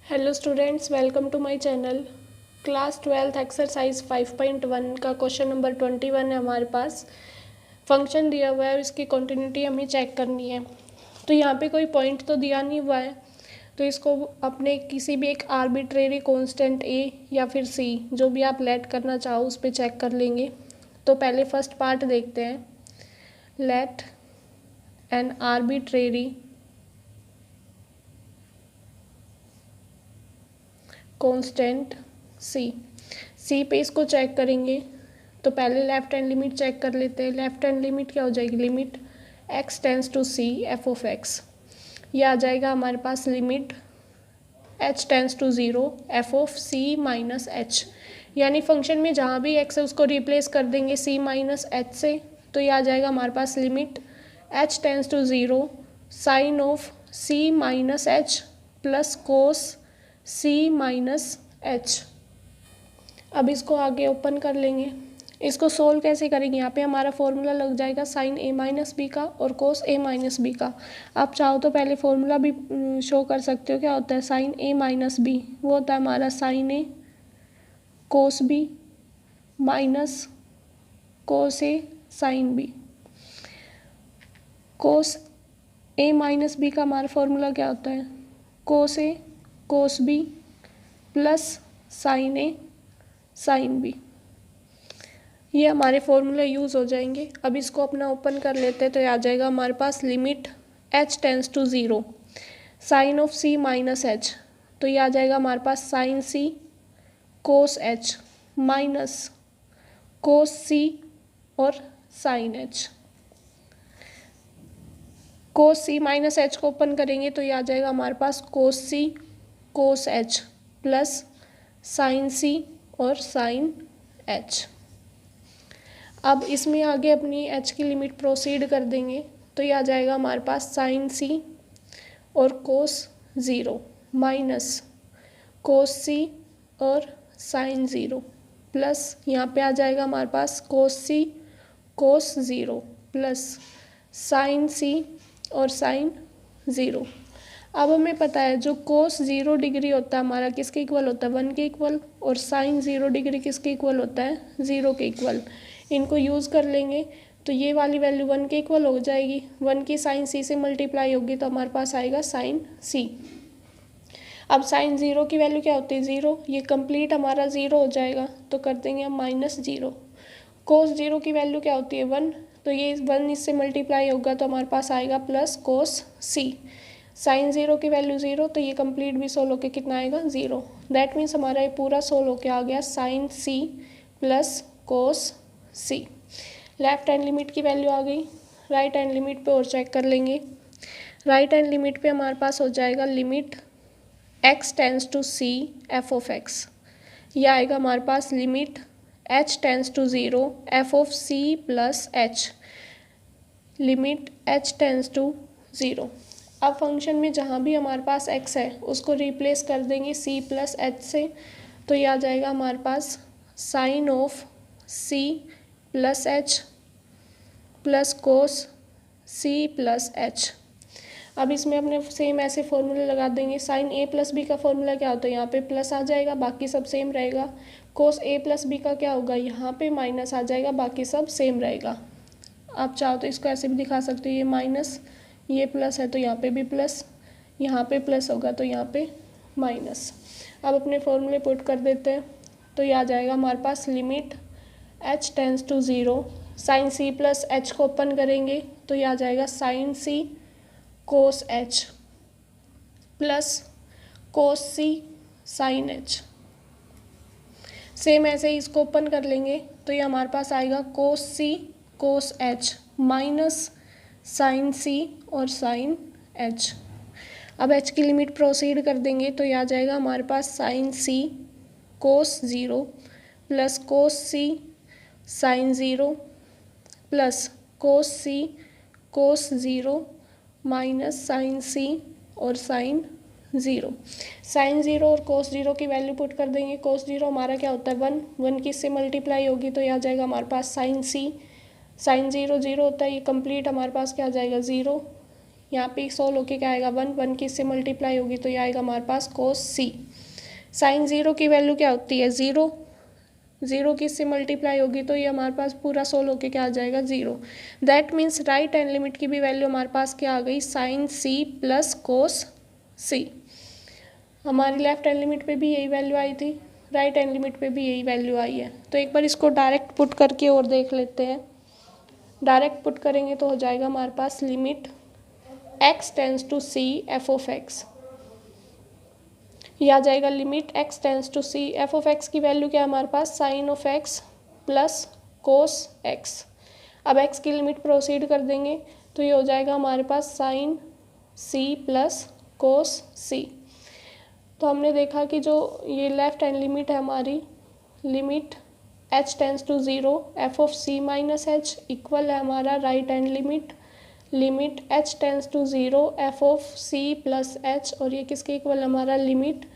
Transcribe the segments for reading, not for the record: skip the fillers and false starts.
Hello students, welcome to my channel. Class 12 exercise 5.1 का question number 21 है हमारे पास। Function दिया हुआ है, इसकी कंटिन्यूटी हमें चेक करनी है। तो यहाँ पे कोई पॉइंट तो दिया नहीं हुआ है, तो इसको अपने किसी भी एक आर्बिट्रेरी कांस्टेंट ए या फिर सी, जो भी आप लेट करना चाहो उस पर चेक कर लेंगे। तो पहले फर्स्ट पार्ट देखते हैं। लेट एन आर्बिट्रेरी कांस्टेंट सी पे इसको चेक करेंगे। तो पहले लेफ्ट हैंड लिमिट चेक कर लेते हैं। लेफ्ट हैंड लिमिट क्या हो जाएगी? Limit x tends to C F of x. ये आ जाएगा हमारे पास limit h tends to zero f of C minus h. यानी फंक्शन में जहाँ भी x है उसको रिप्लेस कर देंगे c माइनस एच से। तो ये आ जाएगा हमारे पास limit h tends to zero sine of c minus h plus cos c minus h. अब इसको आगे ओपन कर लेंगे। इसको सोल्व कैसे करेंगे? यहाँ पे हमारा फॉर्मूला लग जाएगा साइन ए माइनस बी का और कोस ए माइनस बी का। आप चाहो तो पहले फॉर्मूला भी शो कर सकते हो। क्या होता है साइन ए माइनस बी? वो होता है हमारा sign A cos B minus cos A sine B. Cos a minus b का हमारा फॉर्मूला क्या होता है? कोस ए कोस बी प्लस साइन ए साइन बी। ये हमारे फॉर्मूले यूज़ हो जाएंगे। अब इसको अपना ओपन कर लेते हैं। तो ये आ जाएगा हमारे पास limit h tends to zero sine of c minus h. तो ये आ जाएगा हमारे पास sine c cos h minus cos c और sine h। Cos c minus h को ओपन करेंगे तो ये आ जाएगा हमारे पास cos c cos h plus sine c और साइन h। अब इसमें आगे अपनी h की लिमिट प्रोसीड कर देंगे। तो ये आ जाएगा हमारे पास साइन c और cos zero minus cos c और साइन ज़ीरो प्लस यहाँ पे आ जाएगा हमारे पास cos c cos zero plus sine c और साइन ज़ीरो। अब हमें पता है जो कोस 0 डिग्री होता है हमारा किसके इक्वल होता है? 1 के इक्वल। और साइन 0 डिग्री किसके इक्वल होता है? 0 के इक्वल। इनको यूज़ कर लेंगे तो ये वाली वैल्यू 1 के इक्वल हो जाएगी। 1 की साइन सी से मल्टीप्लाई होगी तो हमारे पास आएगा साइन सी। अब साइन 0 की वैल्यू क्या होती है? 0। ये कंप्लीट हमारा 0 हो जाएगा तो कर देंगे हम माइनस 0। कोस 0 की वैल्यू क्या होती है? 1। तो ये 1 इससे मल्टीप्लाई होगा तो हमारे पास आएगा प्लस कोस सी। साइन 0 की वैल्यू 0 तो ये कंप्लीट भी सोल्व होकर कितना आएगा? 0। दैट मीन्स हमारा ये पूरा सोल्व होकर आ गया sign C plus cos c. Left hand limit की वैल्यू आ गई। राइट हैंड लिमिट पे और चेक कर लेंगे। राइट हैंड लिमिट पे हमारे पास हो जाएगा limit x tends to c f of x। यह आएगा हमारे पास limit h tends to zero f of c plus h। Limit h tends to zero. अब फंक्शन में जहाँ भी हमारे पास x है उसको रिप्लेस कर देंगे c प्लस h से। तो ये आ जाएगा हमारे पास sine of c plus h plus cos c plus h। अब इसमें अपने सेम ऐसे फॉर्मूले लगा देंगे। साइन a प्लस बी का फॉर्मूला क्या होता है? यहाँ पे प्लस आ जाएगा, बाकी सब सेम रहेगा। कोस a प्लस बी का क्या होगा? यहाँ पे माइनस आ जाएगा, बाकी सब सेम रहेगा। आप चाहो तो इसको ऐसे भी दिखा सकते हो, ये माइनस ये प्लस है तो यहाँ पे भी प्लस, यहाँ पे प्लस होगा तो यहाँ पे माइनस। अब अपने फॉर्मूले पुट कर देते हैं तो ये आ जाएगा हमारे पास limit h tends to zero sine c plus h को ओपन करेंगे तो ये आ जाएगा sine c cos h plus cos c sine h। Same ऐसे ही इसको ओपन कर लेंगे तो ये हमारे पास आएगा cos c cos h minus sine c और साइन h। अब h की लिमिट प्रोसीड कर देंगे तो ये आ जाएगा हमारे पास sine c cos zero plus cos c sine zero plus cos c cos zero minus sine c और साइन ज़ीरो। साइन 0 और कोस 0 की वैल्यू पुट कर देंगे। कोस 0 हमारा क्या होता है? 1। 1 की इससे मल्टीप्लाई होगी तो ये आ जाएगा हमारे पास साइन c। साइन 0 0 होता है, ये कंप्लीट हमारे पास क्या आ जाएगा? 0। यहाँ पे सोल्व होके क्या आएगा 1 की इससे मल्टीप्लाई होगी तो ये आएगा हमारे पास कोस सी। साइन ज़ीरो की वैल्यू क्या होती है 0, 0 की इससे मल्टीप्लाई होगी तो ये हमारे पास पूरा सोल्व होके क्या आ जाएगा 0। That means right hand limit की भी वैल्यू हमारे पास क्या आ गई साइन सी प्लस कोस सी। हमारी लेफ्ट हैंड लिमिट पे भी यही वैल्यू आई थी, राइट हैंड लिमिट पे भी यही वैल्यू आई है। तो एक बार इसको डायरेक्ट पुट करके और देख लेते हैं। डायरेक्ट पुट करेंगे तो हो जाएगा हमारे पास limit x tends to C F of x, यह आ जाएगा limit x tends to C F of x की वैल्यू क्या है हमारे पास sine of x plus cos x. अब x की लिमिट प्रोसीड कर देंगे तो ये हो जाएगा हमारे पास साइन सी प्लस कोस सी। तो हमने देखा कि जो ये लेफ्ट हैंड लिमिट है हमारी limit h tends to 0 F of C minus H equal है हमारा right hand limit h tends to 0 F of C plus H, और ये किसके इक्वल हमारा limit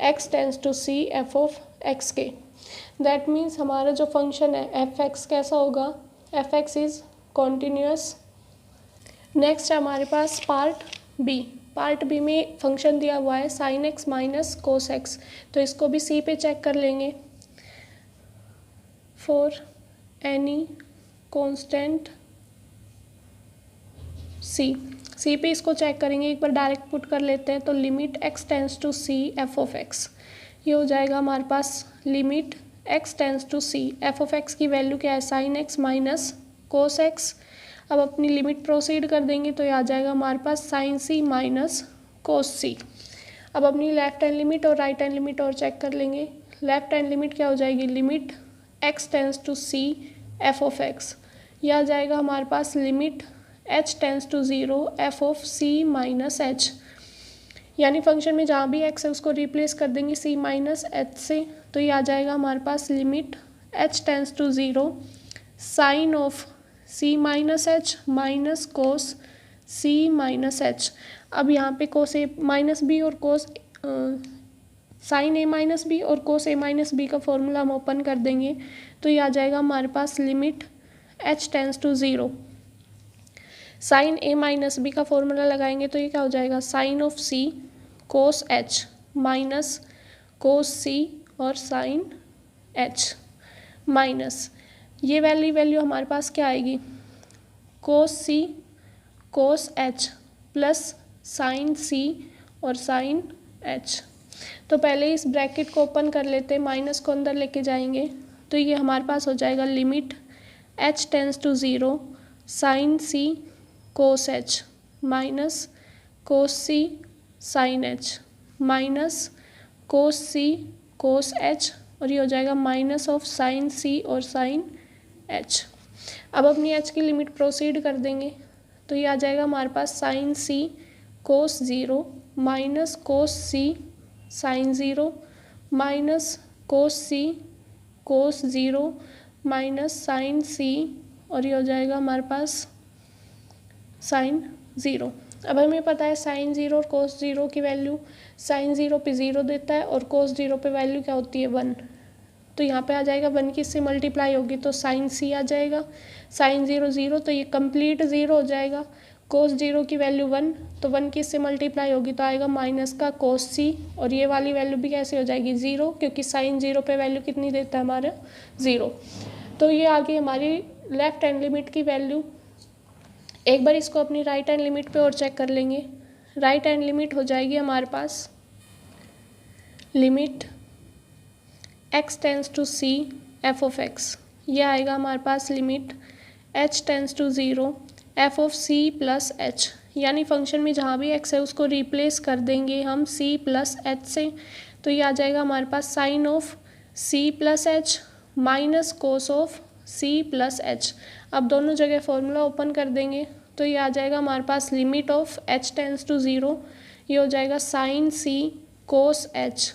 x tends to C F of X के। That means हमारा जो function है एफ एक्स कैसा होगा, F x is continuous. Next है हमारे पास पार्ट बी में फंक्शन दिया हुआ है sine x minus cos x, तो इसको भी सी पे चेक कर लेंगे। फॉर एनी कांस्टेंट सी पे इसको चेक करेंगे, एक बार डायरेक्ट पुट कर लेते हैं। तो limit x tends to C F of x, ये हो जाएगा हमारे पास limit x tends to C F of x की वैल्यू क्या है sine x minus cos x. अब अपनी लिमिट प्रोसीड कर देंगे तो ये आ जाएगा हमारे पास sine c minus cos c. अब अपनी लेफ्ट हैंड लिमिट और राइट हैंड लिमिट और चेक कर लेंगे। लेफ्ट हैंड लिमिट क्या हो जाएगी limit x tends to C F of x, यह आ जाएगा हमारे पास limit h tends to 0 F of C minus h, यानी फंक्शन में जहाँ भी x है उसको रिप्लेस कर देंगे c माइनस एच से, तो ये आ जाएगा हमारे पास limit h tends to 0 sine of c minus h minus cos c minus h. अब यहाँ पे कोस ए माइनस बी और cos sine a minus b और कोस ए माइनस बी का फॉर्मूला हम ओपन कर देंगे तो ये आ जाएगा हमारे पास limit h tends to 0 sine a minus b का फॉर्मूला लगाएंगे तो ये क्या हो जाएगा sine of c cos H minus cos सी और साइन एच माइनस ये वैल्यू हमारे पास क्या आएगी कोस सी कोस एच प्लस साइन सी और साइन एच। तो पहले इस ब्रैकेट को ओपन कर लेते हैं, माइनस को अंदर लेके जाएंगे तो ये हमारे पास हो जाएगा limit h tends to 0 sine C cos H minus cos C sine H minus cos C cos H, और ये हो जाएगा माइनस ऑफ साइन सी और साइन एच। अब अपनी h की लिमिट प्रोसीड कर देंगे तो ये आ जाएगा हमारे पास साइन सी कोस 0 माइनस कोस सी साइन 0 माइनस कोस सी कोस 0 माइनस साइन सी, और ये हो जाएगा हमारे पास साइन 0। अब हमें पता है साइन 0 और कोस 0 की वैल्यू, साइन 0 पे 0 देता है और कोस 0 पे वैल्यू क्या होती है 1, तो यहाँ पे आ जाएगा 1 की इससे मल्टीप्लाई होगी तो साइन सी आ जाएगा। साइन 0 0 तो ये कंप्लीट 0 हो जाएगा। कोस 0 की वैल्यू 1 तो 1 की इससे मल्टीप्लाई होगी तो आएगा माइनस का कोस सी, और ये वाली वैल्यू भी कैसे हो जाएगी 0 क्योंकि साइन 0 पे वैल्यू कितनी देता है हमारा 0। तो ये आ गई हमारी लेफ्ट हैंड लिमिट की वैल्यू। एक बार इसको अपनी राइट हैंड लिमिट पे और चेक कर लेंगे। राइट हैंड लिमिट हो जाएगी हमारे पास limit x tends to C F of x, यह आएगा हमारे पास limit h tends to 0 F of C plus h, यानी फंक्शन में जहाँ भी x है उसको रिप्लेस कर देंगे हम c प्लस एच से, तो ये आ जाएगा हमारे पास sine of c plus h minus cos of c plus h. अब दोनों जगह फॉर्मूला ओपन कर देंगे तो ये आ जाएगा हमारे पास limit of h tends to 0, ये हो जाएगा sine c cos h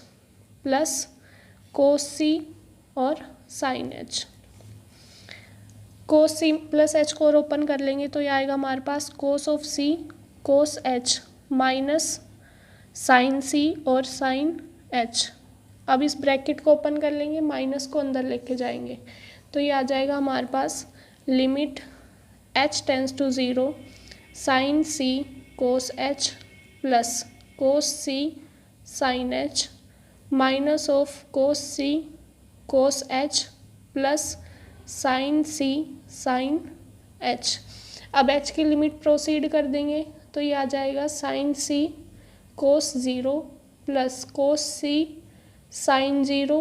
plus cos सी और sine h. Cos c plus h को और ओपन कर लेंगे तो ये आएगा हमारे पास cos of c cos H minus sine सी और साइन एच। अब इस ब्रैकेट को ओपन कर लेंगे, माइनस को अंदर लेके जाएंगे तो ये आ जाएगा हमारे पास limit h tends to 0 sine C cos H plus cos C sine H minus of cos C cos H plus sine c sine h. अब एच की लिमिट प्रोसीड कर देंगे तो ये आ जाएगा साइन सी कोस ज़ीरो प्लस कोस सी sine zero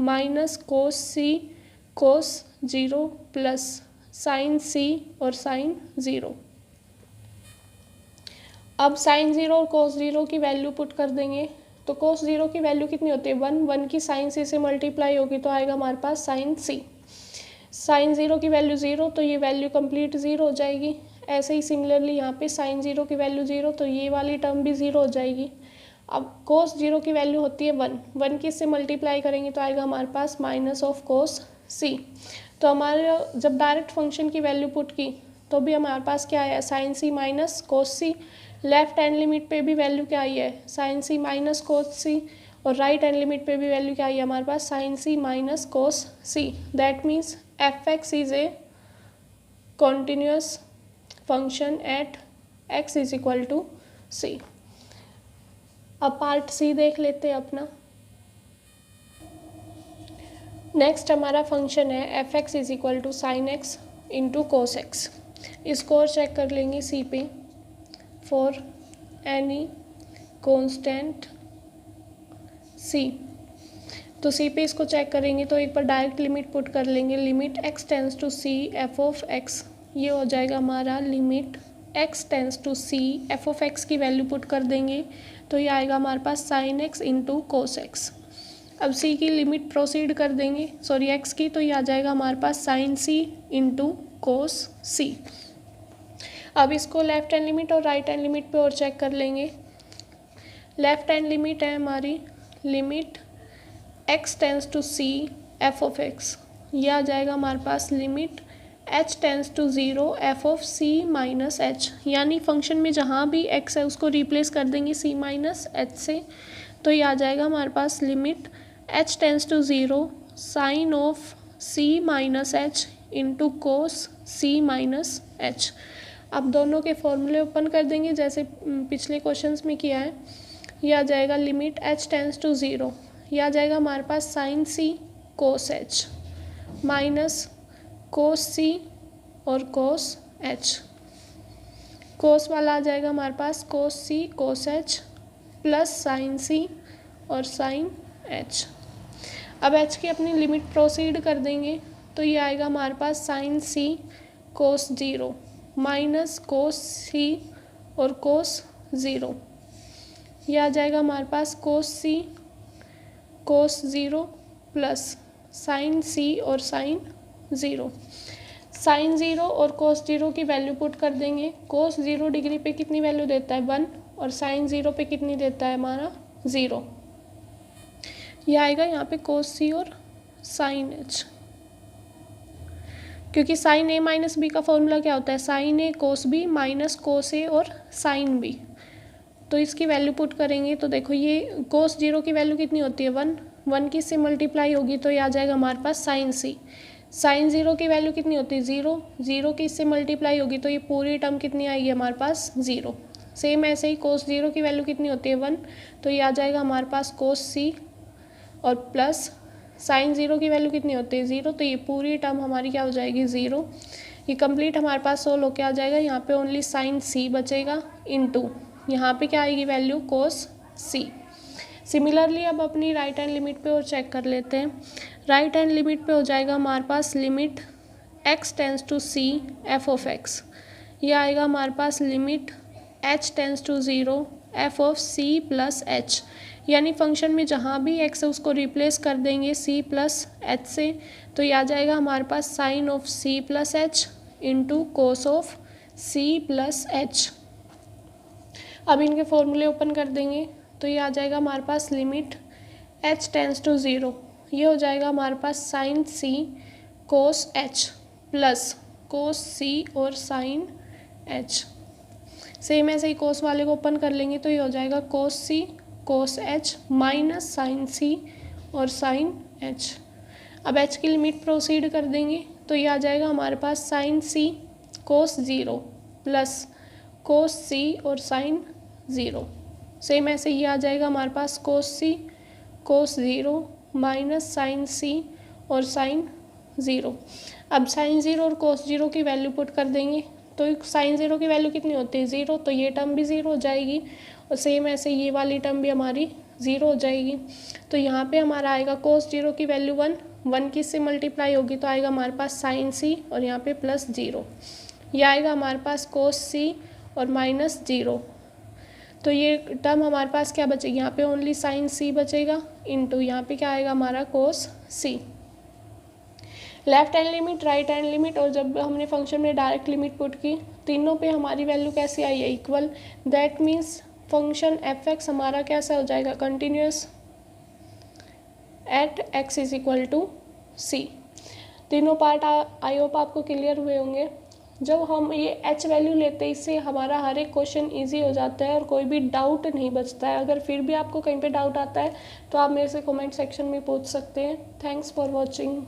minus cos सी cos zero plus sine सी और साइन ज़ीरो। अब साइन ज़ीरो और कोस ज़ीरो की वैल्यू पुट कर देंगे तो कोस ज़ीरो की वैल्यू कितनी होती है 1, 1 की साइन सी से मल्टीप्लाई होगी तो आएगा हमारे पास साइन सी। साइन ज़ीरो की वैल्यू 0 तो ये वैल्यू कंप्लीट 0 हो जाएगी। ऐसे ही सिमिलरली यहाँ पे साइन ज़ीरो की वैल्यू 0 तो ये वाली टर्म भी 0 हो जाएगी। अब कोस ज़ीरो की वैल्यू होती है 1, 1 की इससे मल्टीप्लाई करेंगे तो आएगा हमारे पास माइनस ऑफ कोस सी। तो हमारे जब डायरेक्ट फंक्शन की वैल्यू पुट की तो भी हमारे पास क्या आया sign c minus cos c. Left hand limit पे भी वैल्यू क्या आई है साइन सी माइनस कोस सी और राइट हैंड लिमिट पे भी वैल्यू क्या आई है हमारे पास sine c minus cos c. That means f x is a continuous function at x is equal to c. अब पार्ट सी देख लेते हैं अपना। नेक्स्ट हमारा फंक्शन है F x is equal to sine X into cos X. इसको और check कर लेंगे सी पे फॉर एनी कांस्टेंट सी। तो सी पे इसको चेक करेंगे तो एक बार डायरेक्ट लिमिट पुट कर लेंगे। Limit x tends to C F of x, ये हो जाएगा हमारा limit x tends to C F of x की वैल्यू पुट कर देंगे तो ये आएगा हमारे पास sign X into cos x. अब सी की लिमिट प्रोसीड कर देंगे सॉरी एक्स की तो ये आ जाएगा हमारे पास साइन सी इंटू कोस सी। अब इसको लेफ्ट हैंड लिमिट और राइट हैंड लिमिट पे और चेक कर लेंगे। लेफ्ट हैंड लिमिट है हमारी limit x tends to C F of x, यह आ जाएगा हमारे पास limit H tends to zero f of C minus h. यानी फंक्शन में जहाँ भी एक्स है उसको रिप्लेस कर देंगे सी माइनस एच से तो ये आ जाएगा हमारे पास limit H tends to zero sine of C minus h into cos c minus h. अब दोनों के फॉर्मूले ओपन कर देंगे जैसे पिछले क्वेश्चंस में किया है। यह आ जाएगा limit H tends to zero, यह आ जाएगा हमारे पास साइन सी कोस एच माइनस कोस सी और कोस एच। कोस वाला आ जाएगा हमारे पास कोस सी कोस एच प्लस साइन सी और साइन एच। अब एच की अपनी लिमिट प्रोसीड कर देंगे तो ये आएगा हमारे पास साइन सी कोस ज़ीरो माइनस कोस सी और कोस ज़ीरो। यह आ जाएगा हमारे पास कोस सी कोस ज़ीरो प्लस साइन सी और साइन ज़ीरो। साइन ज़ीरो और कोस ज़ीरो की वैल्यू पुट कर देंगे। कोस ज़ीरो डिग्री पे कितनी वैल्यू देता है 1 और साइन ज़ीरो पे कितनी देता है हमारा 0। यह आएगा यहाँ पे कोस सी और साइन एच, क्योंकि साइन ए माइनस बी का फॉर्मूला क्या होता है साइन ए कोस बी माइनस कोस ए और साइन बी। तो इसकी वैल्यू पुट करेंगे तो देखो ये कोस ज़ीरो की वैल्यू कितनी होती है 1, 1 की इससे मल्टीप्लाई होगी तो ये आ जाएगा हमारे पास साइन सी। साइन ज़ीरो की वैल्यू कितनी होती है 0, 0 की इससे मल्टीप्लाई होगी तो ये पूरी टर्म कितनी आएगी हमारे पास 0। सेम ऐसे ही कोस ज़ीरो की वैल्यू कितनी होती है 1 तो ये आ जाएगा हमारे पास कोस सी और प्लस साइन ज़ीरो की वैल्यू कितनी होती है 0 तो ये पूरी टर्म हमारी क्या हो जाएगी 0। ये कंप्लीट हमारे पास सोल्व होकर आ जाएगा। यहाँ पे ओनली साइन सी बचेगा इनटू यहाँ पे क्या आएगी वैल्यू कोस सी। सिमिलरली अब अपनी राइट हैंड लिमिट पे और चेक कर लेते हैं। राइट हैंड लिमिट पे हो जाएगा हमारे पास limit x tends to C F of x, ये आएगा हमारे पास limit H tends to zero f of C plus h. यानी फंक्शन में जहाँ भी एक्स है उसको रिप्लेस कर देंगे सी प्लस एच से तो ये आ जाएगा हमारे पास sine of C plus h into cos of C plus h. अब इनके फॉर्मूले ओपन कर देंगे तो ये आ जाएगा हमारे पास limit H tends to zero, ये हो जाएगा हमारे पास साइन सी कोस एच प्लस कोस सी और साइन एच। सेम ऐसे ही कोस वाले को ओपन कर लेंगे तो ये हो जाएगा कोस सी कोस एच माइनस साइन सी और साइन एच। अब एच की लिमिट प्रोसीड कर देंगे तो ये आ जाएगा हमारे पास साइन सी कोस ज़ीरो प्लस कोस सी और साइन ज़ीरो। सेम ऐसे ही आ जाएगा हमारे पास कोस सी कोस ज़ीरो माइनस साइन सी और साइन ज़ीरो। अब साइन ज़ीरो और कोस ज़ीरो की वैल्यू पुट कर देंगे तो साइन ज़ीरो की वैल्यू कितनी होती है 0, तो ये टर्म भी 0 हो जाएगी और सेम ऐसे ये वाली टर्म भी हमारी 0 हो जाएगी। तो यहाँ पे हमारा आएगा कोस ज़ीरो की वैल्यू 1 किससे मल्टीप्लाई होगी तो आएगा हमारे पास साइन सी और यहाँ पे प्लस 0, यह आएगा हमारे पास कोस सी और माइनस 0। तो ये टर्म हमारे पास क्या बचेगी, यहाँ पे ओनली साइन सी बचेगा इनटू यहाँ पे क्या आएगा हमारा cos c. Left hand limit, right hand limit और जब हमने फंक्शन में डायरेक्ट लिमिट पुट की तीनों पे हमारी वैल्यू कैसी आई है equal. That means function f x हमारा कैसा हो जाएगा continuous at x is equal to c. तीनों पार्ट आई होप आपको क्लियर हुए होंगे। जब हम ये एच वैल्यू लेते हैं इससे हमारा हर एक क्वेश्चन ईजी हो जाता है और कोई भी डाउट नहीं बचता है। अगर फिर भी आपको कहीं पे डाउट आता है तो आप मेरे से कमेंट सेक्शन में पूछ सकते हैं। Thanks for watching.